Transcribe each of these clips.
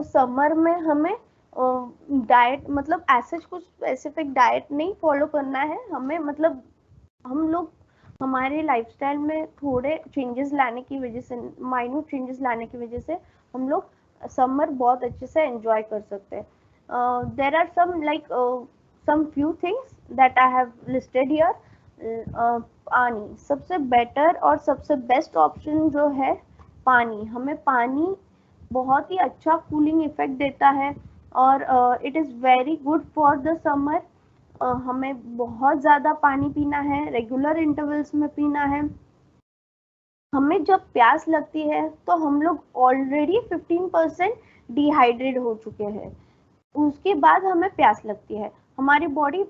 Summer में हमें diet मतलब ऐसे कुछ स्पेसिफिक डाइट नहीं फॉलो करना है हमें, मतलब हम लोग हमारे लाइफस्टाइल में थोड़े चेंजेस लाने की वजह से, माइन्यूट चेंजेस लाने की वजह से हम लोग समर बहुत अच्छे से एंजॉय कर सकते हैं. There are some like some few things that I have listed here. पानी सबसे बेटर और सबसे बेस्ट ऑप्शन जो है पानी. हमें पानी बहुत ही अच्छा कूलिंग इफेक्ट देता है और it is very good for the summer. हमें बहुत ज़्यादा पानी पीना है, रेगुलर इंटरवल्स में पीना है. हमें जब प्यास लगती है तो हम लोग ऑलरेडी 15% डिहाइड्रेट हो चुके हैं. उसके बाद हमें प्यास लगती है, हमारी बॉडी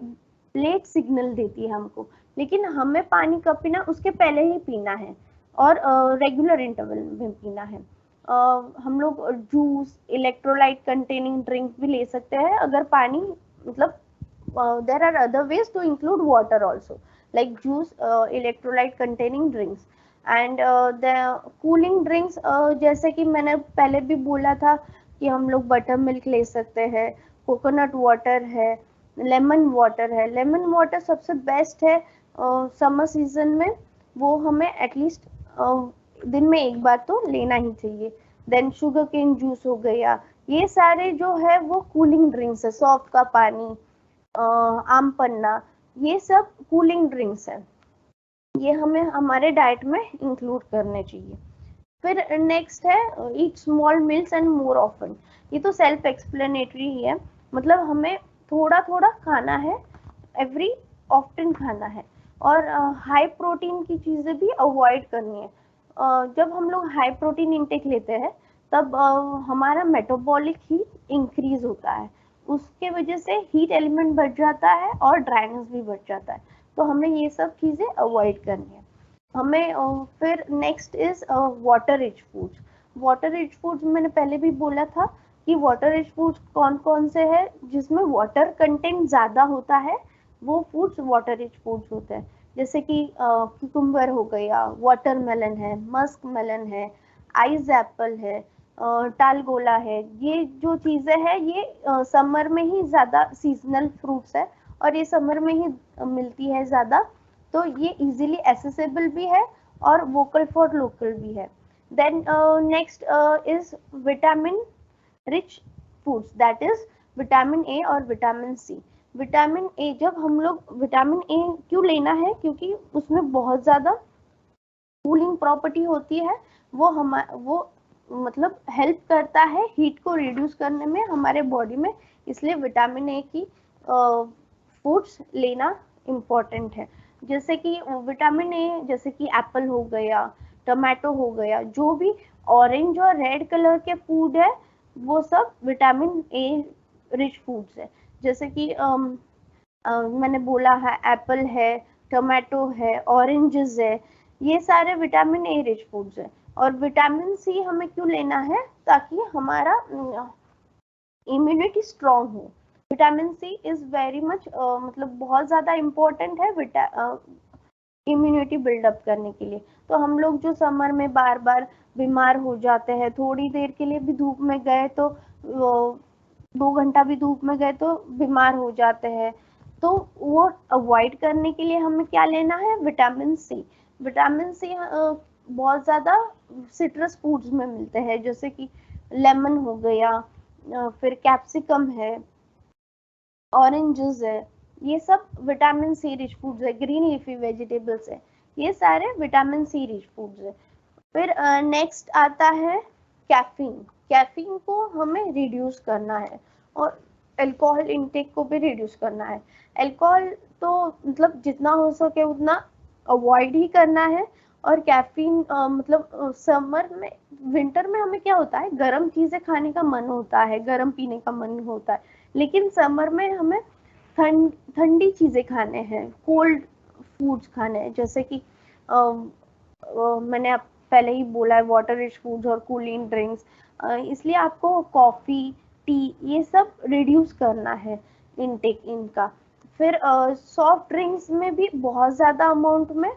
लेट सिग्नल देती है हमको, लेकिन हमें पानी कब पीना, उसके पहले ही पीना है और रेगुलर इंटरवल में पीना है. हम लोग जूस, इलेक्ट्रोलाइट कंटेनिंग ड्रिंक भी ले सकते हैं अगर पानी, मतलब there are other ways to include water also, like juice, electrolyte containing drinks and the cooling drinks. जैसे कि मैंने पहले भी बोला था कि हम लोग बटर मिल्क ले सकते हैं, कोकोनट वाटर है, लेमन वाटर है. लेमन वाटर सबसे बेस्ट है समर सीजन में, वो हमें एटलीस्ट दिन में एक बार तो लेना ही चाहिए. देन शुगर केन जूस हो गया, ये सारे जो है वो कूलिंग ड्रिंक्स है. सौंफ का पानी, आम पन्ना, ये सब कूलिंग ड्रिंक्स है, ये हमें हमारे डाइट में इंक्लूड करने चाहिए. फिर नेक्स्ट है eat small meals and more often. ये तो सेल्फ एक्सप्लेनेटरी ही है, मतलब हमें थोड़ा थोड़ा खाना है, एवरी ऑफ्टन खाना है और हाई प्रोटीन की चीज़ें भी अवॉइड करनी है. जब हम लोग हाई प्रोटीन इंटेक लेते हैं तब हमारा मेटाबॉलिक हीट इंक्रीज होता है, उसके वजह से हीट एलिमेंट बढ़ जाता है और ड्राइनेस भी बढ़ जाता है. तो हमें ये सब चीज़ें अवॉइड करनी है. हमें फिर next is water rich foods. Water rich foods मैंने पहले भी बोला था कि वाटर रिच फूड्स कौन कौन से हैं जिसमें वाटर कंटेंट ज़्यादा होता है, वो फूड्स वाटर रिच फूड्स होते हैं. जैसे कि क्यूकम्बर हो गया, वाटरमेलन है, मस्क मेलन है, आइस एप्पल है, टालगोला है. ये जो चीज़ें हैं ये समर में ही ज़्यादा सीजनल फ्रूट्स है और ये समर में ही मिलती है ज़्यादा, तो ये इजीली एसेसिबल भी है और वोकल फॉर लोकल भी है. Then next is vitamin rich foods, that is vitamin A और विटामिन सी. विटामिन ए, जब हम लोग विटामिन ए क्यों लेना है, क्योंकि उसमें बहुत ज़्यादा कूलिंग प्रॉपर्टी होती है. वो मतलब हेल्प करता है हीट को रिड्यूस करने में हमारे बॉडी में, इसलिए विटामिन ए की फूड्स लेना इम्पॉर्टेंट है. जैसे कि विटामिन ए, जैसे कि एप्पल हो गया, टमाटो हो गया, जो भी ऑरेंज और रेड कलर के फूड है वो सब विटामिन ए रिच फूड्स है. जैसे कि मैंने बोला है एप्पल है, टमाटो है, ऑरेंजेस है, ये सारे विटामिन ए रिच फूड्स है. और विटामिन सी हमें क्यों लेना है, ताकि हमारा इम्यूनिटी स्ट्रॉन्ग हो. Vitamin C is very much मतलब बहुत ज़्यादा इम्पोर्टेंट है इम्यूनिटी बिल्डअप करने के लिए. तो हम लोग जो समर में बार बार बीमार हो जाते हैं, थोड़ी देर के लिए भी धूप में गए तो 2 घंटा भी धूप में गए तो बीमार हो जाते हैं, तो वो अवॉइड करने के लिए हमें क्या लेना है, विटामिन सी. विटामिन सी बहुत ज़्यादा सिट्रस फूड्स में मिलते हैं, जैसे कि लेमन हो गया, फिर कैप्सिकम है, ऑरेंजेस है, ये सब विटामिन सी रिच फूड्स है. ग्रीन लीफी वेजिटेबल्स है, ये सारे विटामिन सी रिच फूड्स है. फिर नेक्स्ट आता है कैफीन. कैफीन को हमें रिड्यूस करना है और अल्कोहल इंटेक को भी रिड्यूस करना है. अल्कोहल तो मतलब जितना हो सके उतना अवॉइड ही करना है. और कैफीन मतलब समर में, विंटर में हमें क्या होता है, गर्म चीज़ें खाने का मन होता है, गर्म पीने का मन होता है, लेकिन समर में हमें ठंडी चीज़ें खाने हैं, कोल्ड फूड्स खाने हैं. जैसे कि मैंने पहले ही बोला है वाटर रिच फूड्स और कूलिंग ड्रिंक्स, इसलिए आपको कॉफ़ी, टी, ये सब रिड्यूस करना है इनटेक इनका. फिर सॉफ्ट ड्रिंक्स में भी बहुत ज़्यादा अमाउंट में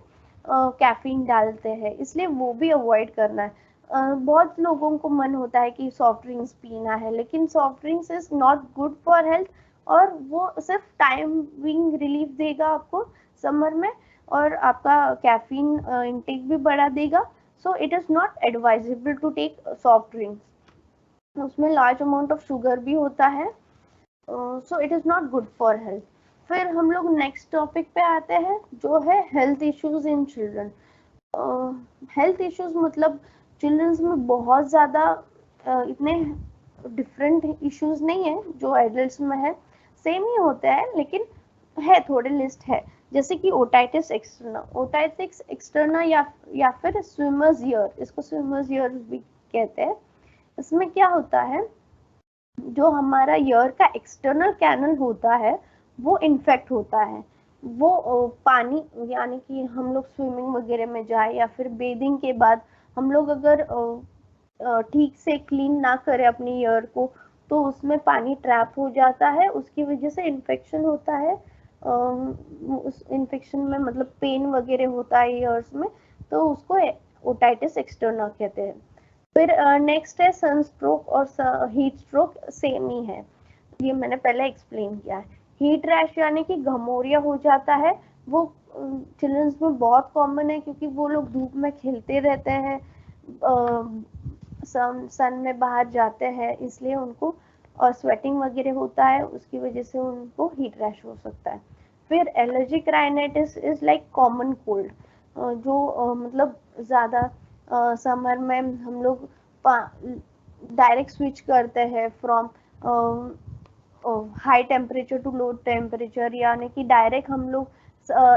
कैफीन डालते हैं, इसलिए वो भी अवॉइड करना है. बहुत लोगों को मन होता है कि सॉफ्ट ड्रिंक्स पीना है, लेकिन soft drinks is not good for health, और वो सिर्फ टाइमिंग रिलीफ देगा आपको समर में, और आपका कैफीन इंटेक भी बढ़ा देगा। So it is not advisable to take soft drinks, उसमें लार्ज अमाउंट ऑफ शुगर भी होता है, so it is not good for health. फिर हम लोग नेक्स्ट टॉपिक पे आते हैं, जो है health issues in children. Health issues मतलब चिल्ड्रंस में बहुत ज़्यादा इतने डिफरेंट इश्यूज नहीं है जो एडल्ट्स में है, सेम ही होता है, लेकिन है थोड़े लिस्ट है। जैसे कि ओटाइटिस एक्सटर्ना, ओटाइटिस एक्सटर्ना या फिर स्विमर्स ईयर, इसको स्विमर्स ईयर भी कहते हैं। इसमें क्या होता है, जो हमारा ईयर का एक्सटर्नल कैनल होता है वो इन्फेक्ट होता है। वो पानी, यानी कि हम लोग स्विमिंग वगैरह में जाए या फिर बेदिंग के बाद हम लोग अगर ठीक से क्लीन ना करें अपनी ईयर को, तो उसमें पानी ट्रैप हो जाता है, उसकी वजह से इन्फेक्शन होता है। उस इन्फेक्शन में मतलब पेन वगैरह होता है ईयर्स में, तो उसको ओटाइटिस एक्सटर्ना कहते हैं। फिर नेक्स्ट है सनस्ट्रोक और हीट स्ट्रोक, सेम ही है, ये मैंने पहले एक्सप्लेन किया है। हीट रैश यानी कि घमौरिया हो जाता है, वो चिल्ड्रंस में बहुत कॉमन है, क्योंकि वो लोग धूप में खेलते रहते हैं, सन में बाहर जाते हैं, इसलिए उनको, और स्वेटिंग वगैरह होता है, उसकी वजह से उनको हीट रैश हो सकता है। फिर allergic rhinitis is like common cold, जो मतलब ज़्यादा समर में हम लोग डायरेक्ट स्विच करते हैं from high temperature to low temperature, यानी कि डायरेक्ट हम लोग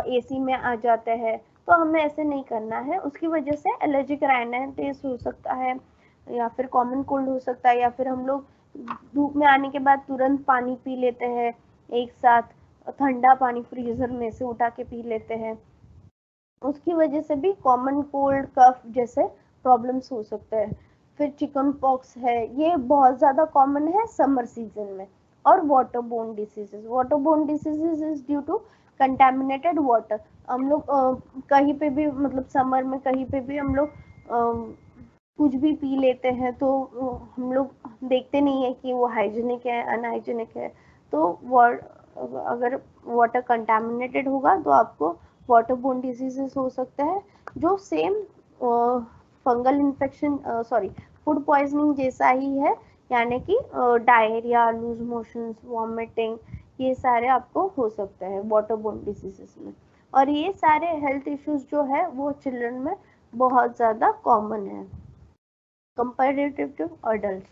एसी में आ जाते हैं, तो हमें ऐसे नहीं करना है। उसकी वजह से एलर्जिक राइनाइटिस हो सकता है, या फिर कॉमन कोल्ड हो सकता है, या फिर हम लोग धूप में आने के बाद तुरंत पानी पी लेते हैं एक साथ, ठंडा पानी फ्रीजर में से उठा के पी लेते हैं, उसकी वजह से भी कॉमन कोल्ड कफ जैसे प्रॉब्लम्स हो सकते हैं। फिर चिकन पॉक्स है, ये बहुत ज़्यादा कॉमन है समर सीजन में। और water borne diseases, water borne diseases is due to contaminated water. हम लोग कहीं पे भी, मतलब समर में कहीं पे भी हम लोग कुछ भी पी लेते हैं, तो हम लोग देखते नहीं है कि वो हाइजीनिक है अनहाइजीनिक है। तो अगर वाटर कंटेमिनेटेड होगा तो आपको वाटर बोर्न डिजीजेस हो सकते हैं, जो same fungal infection, sorry, food poisoning जैसा ही है, यानी कि डायरिया, लूज मोशंस, वॉमिटिंग, ये सारे आपको हो सकते हैं वाटर बोर्न डिजीजेस में। और ये सारे हेल्थ इश्यूज जो है वो चिल्ड्रन में बहुत ज़्यादा कॉमन है कंपैरेटिव टू अडल्ट।